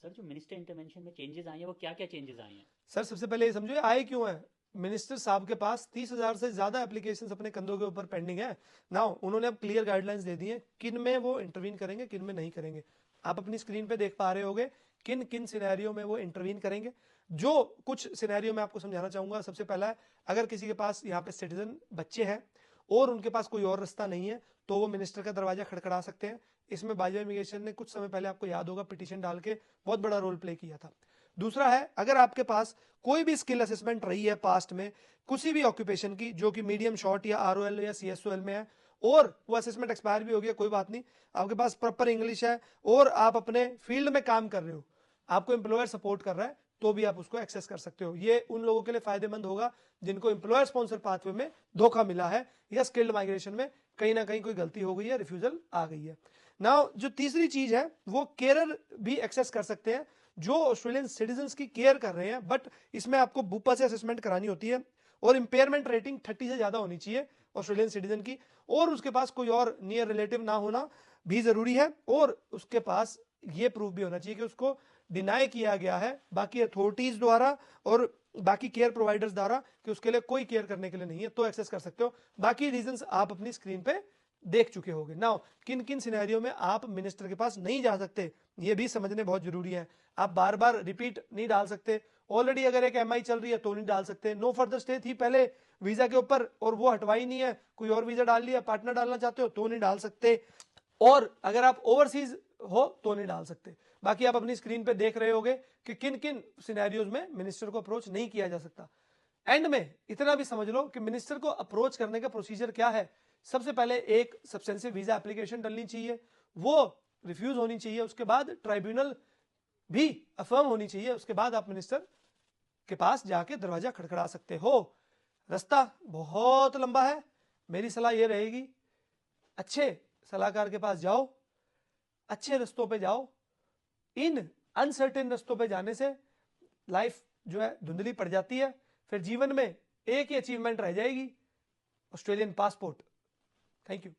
Sir जो minister intervention में changes आए हैं वो क्या क्या चेंजेस आए हैं? सर सबसे पहले ये समझो आए क्यों है। मिनिस्टर साहब के पास 30,000 से ज्यादा एप्लीकेशंस अपने कंधों के ऊपर पेंडिंग है। नाउ उन्होंने अब क्लियर गाइडलाइंस दे दी है किन में वो इंटरवीन करेंगे, किन में नहीं करेंगे। आप अपनी स्क्रीन पे देख पा रहे होगे किन किन सिनेरियो में वो इंटरवीन करेंगे। जो कुछ सिनेरियो में आपको समझाना चाहूंगा, सबसे पहला है अगर किसी के पास यहाँ पे सिटीजन बच्चे हैं और उनके पास कोई और रास्ता नहीं है तो वो मिनिस्टर का दरवाजा खड़खड़ा सकते हैं। इसमें बाजवा इमिग्रेशन ने कुछ समय पहले आपको याद होगा पिटीशन डाल के बहुत बड़ा रोल प्ले किया था। दूसरा है अगर आपके पास कोई भी स्किल असेसमेंट रही है पास्ट में किसी भी ऑक्यूपेशन की जो कि मीडियम शॉर्ट या आरओएल या सीएसओएल में है और वो असेसमेंट एक्सपायर भी हो गया, कोई बात नहीं, आपके पास प्रॉपर इंग्लिश है और आप अपने फील्ड में काम कर रहे हो, आपको एम्प्लॉयर सपोर्ट कर रहा है, तो भी आप उसको एक्सेस कर सकते हो। ये उन लोगों के लिए फायदेमंद होगा जिनको एम्प्लॉयर स्पॉन्सर पाथवे में धोखा मिला है या स्किल्ड माइग्रेशन में कहीं ना कहीं कोई गलती हो गई है, रिफ्यूजल आ गई है। नाउ जो तीसरी चीज है वो केयरर भी एक्सेस कर सकते हैं जो ऑस्ट्रेलियन सिटीजन की केयर कर रहे हैं, बट इसमें आपको बुपा से असेसमेंट करानी होती है और इंपेयरमेंट रेटिंग 30 से ज्यादा होनी चाहिए ऑस्ट्रेलियन सिटीजन की, और उसके पास कोई और नियर रिलेटिव ना होना भी जरूरी है, और उसके पास ये प्रूफ भी होना चाहिए कि उसको डिनाई किया गया है बाकी अथॉरिटीज द्वारा और बाकी केयर प्रोवाइडर्स द्वारा कि उसके लिए कोई केयर करने के लिए नहीं है, तो एक्सेस कर सकते हो। बाकी रीजंस आप अपनी स्क्रीन पे देख चुके होंगे। नाउ किन किन सिनेरियो में आप मिनिस्टर के पास नहीं जा सकते ये भी समझने बहुत जरूरी है। आप बार बार रिपीट नहीं डाल सकते, ऑलरेडी अगर एक एमआई चल रही है तो नहीं डाल सकते, नो फर्दर स्टे थी पहले वीजा के ऊपर और वो हटवाई नहीं है, कोई और वीजा डाल लिया, पार्टनर डालना चाहते हो तो नहीं डाल सकते, और अगर आप ओवरसीज हो तो नहीं डाल सकते। बाकी आप अपनी स्क्रीन पे देख रहे होगे कि किन किन सिनेरियोज में मिनिस्टर को अप्रोच नहीं किया जा सकता। एंड में इतना भी समझ लो कि मिनिस्टर को अप्रोच करने का प्रोसीजर क्या है। सबसे पहले एक सब्सटेंसिव वीजा एप्लीकेशन डलनी चाहिए, वो रिफ्यूज होनी चाहिए, उसके बाद ट्राइब्यूनल भी अफर्म होनी चाहिए, उसके बाद आप मिनिस्टर के पास जाके दरवाजा खड़खड़ा सकते हो। रास्ता बहुत लंबा है, मेरी सलाह यह रहेगी अच्छे सलाहकार के पास जाओ, अच्छे रास्तों पे जाओ। इन अनसर्टेन रास्तों पे जाने से लाइफ जो है धुंधली पड़ जाती है, फिर जीवन में एक ही अचीवमेंट रह जाएगी, ऑस्ट्रेलियन पासपोर्ट। Thank you.